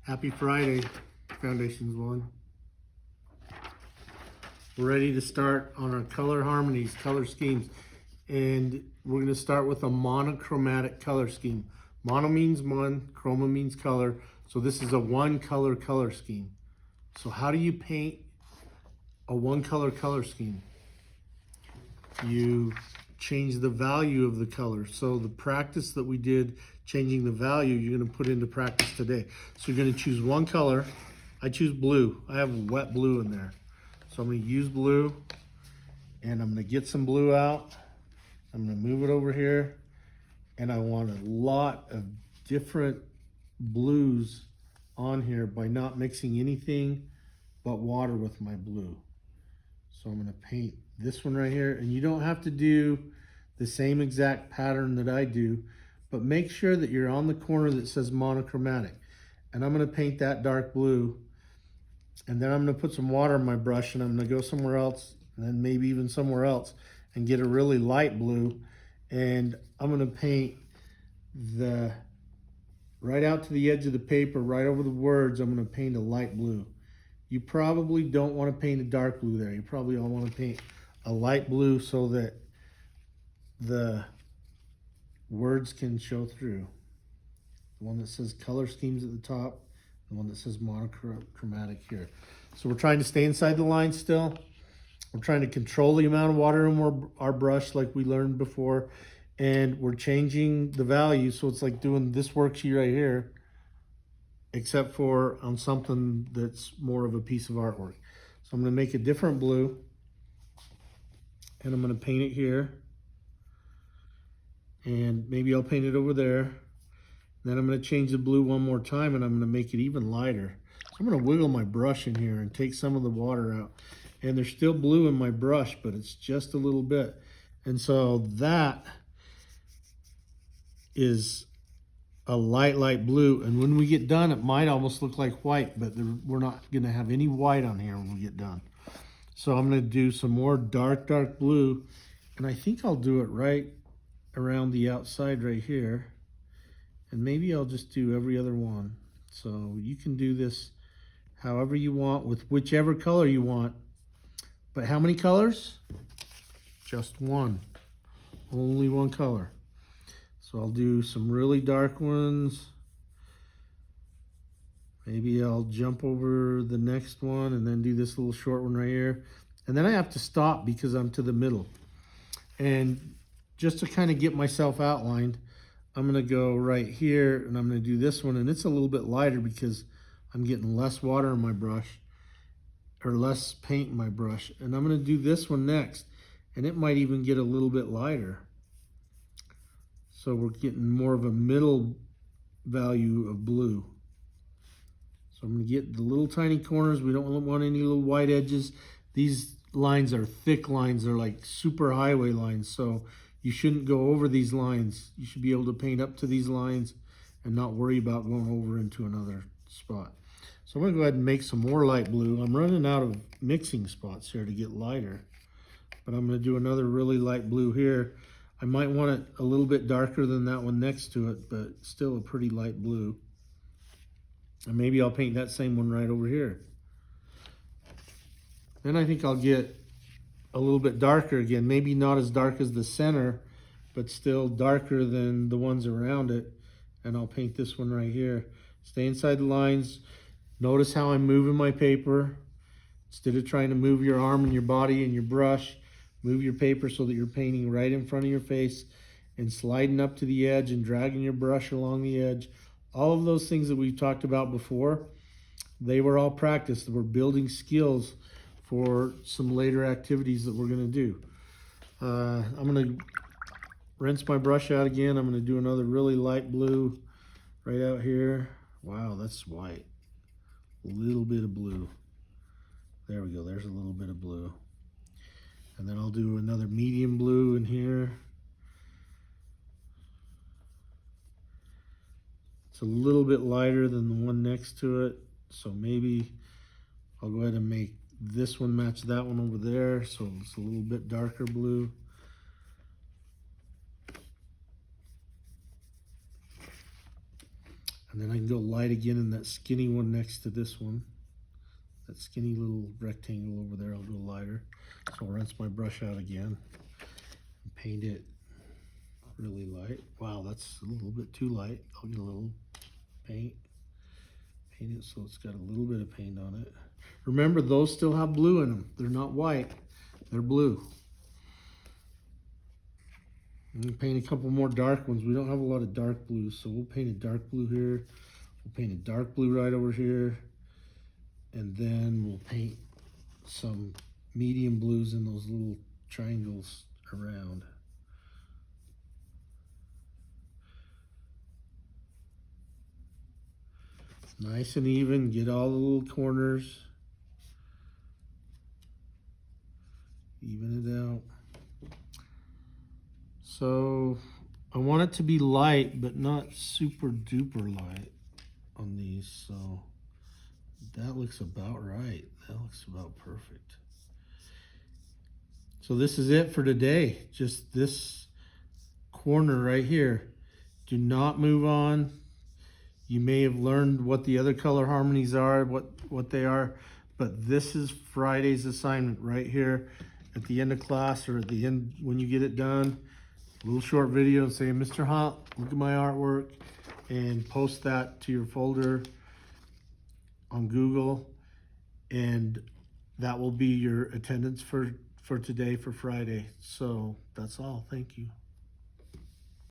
Happy Friday, Foundations 1. We're ready to start on our color harmonies, color schemes. And we're going to start with a monochromatic color scheme. Mono means one, chroma means color. So this is a one color color scheme. So how do you paint a one color color scheme? You change the value of the color. So the practice that we did, changing the value, you're going to put into practice today. So you're going to choose one color. I choose blue. I have wet blue in there. So I'm going to use blue, and I'm going to get some blue out. I'm going to move it over here, and I want a lot of different blues on here by not mixing anything but water with my blue. So I'm going to paint this one right here, and you don't have to do the same exact pattern that I do, but make sure that you're on the corner that says monochromatic. And I'm going to paint that dark blue, and then I'm going to put some water on my brush, and I'm going to go somewhere else, and then maybe even somewhere else, and get a really light blue, and I'm going to paint the right out to the edge of the paper, right over the words. I'm going to paint a light blue. You probably don't want to paint a dark blue there. You probably all want to paint a light blue so that the words can show through. The one that says color schemes at the top, the one that says monochromatic here. So we're trying to stay inside the line still. We're trying to control the amount of water in our brush like we learned before. And we're changing the value, so it's like doing this worksheet right here, except for on something that's more of a piece of artwork. So I'm going to make a different blue, and I'm going to paint it here, and maybe I'll paint it over there. Then I'm going to change the blue one more time, and I'm going to make it even lighter. So I'm going to wiggle my brush in here and take some of the water out. And there's still blue in my brush, but it's just a little bit. And so that is a light blue, and when we get done, it might almost look like white, but we're not going to have any white on here when we get done. So I'm going to do some more dark blue, and I think I'll do it right around the outside right here, and maybe I'll just do every other one. So you can do this however you want with whichever color you want. But how many colors? Just one. Only one color. So I'll do some really dark ones. Maybe I'll jump over the next one and then do this little short one right here. And then I have to stop because I'm to the middle. And just to kind of get myself outlined, I'm going to go right here, and I'm going to do this one. And it's a little bit lighter because I'm getting less water in my brush, or less paint in my brush. And I'm going to do this one next, and it might even get a little bit lighter. So we're getting more of a middle value of blue. So I'm going to get the little tiny corners. We don't want any little white edges. These lines are thick lines. They're like super highway lines. So you shouldn't go over these lines. You should be able to paint up to these lines and not worry about going over into another spot. So I'm going to go ahead and make some more light blue. I'm running out of mixing spots here to get lighter, but I'm going to do another really light blue here. I might want it a little bit darker than that one next to it, but still a pretty light blue. And maybe I'll paint that same one right over here. Then I think I'll get a little bit darker again. Maybe not as dark as the center, but still darker than the ones around it. And I'll paint this one right here. Stay inside the lines. Notice how I'm moving my paper. Instead of trying to move your arm and your body and your brush, move your paper so that you're painting right in front of your face and sliding up to the edge and dragging your brush along the edge. All of those things that we've talked about before, they were all practice. We're building skills for some later activities that we're going to do. I'm going to rinse my brush out again. I'm going to do another really light blue right out here. Wow, that's white. A little bit of blue. There we go. There's a little bit of blue. And then I'll do another medium blue in here. It's a little bit lighter than the one next to it. So maybe I'll go ahead and make this one match that one over there. So it's a little bit darker blue. And then I can go light again in that skinny one next to this one. That skinny little rectangle over there, I'll go lighter. So I'll rinse my brush out again and paint it really light. Wow, that's a little bit too light. I'll get a little paint it so it's got a little bit of paint on it. Remember, those still have blue in them. They're not white, they're blue. I'm gonna paint a couple more dark ones. We don't have a lot of dark blues, so we'll paint a dark blue here. We'll paint a dark blue right over here. And then we'll paint some medium blues in those little triangles around. Nice and even, get all the little corners. Even it out. So I want it to be light, but not super duper light on these, so that looks about right. That looks about perfect. So this is it for today. Just this corner right here. Do not move on. You may have learned what the other color harmonies are, what they are, but this is Friday's assignment right here at the end of class, or at the end when you get it done. A little short video saying, Mr. Hunt, look at my artwork, and post that to your folder on Google, and that will be your attendance for today, for Friday. So that's all. Thank you.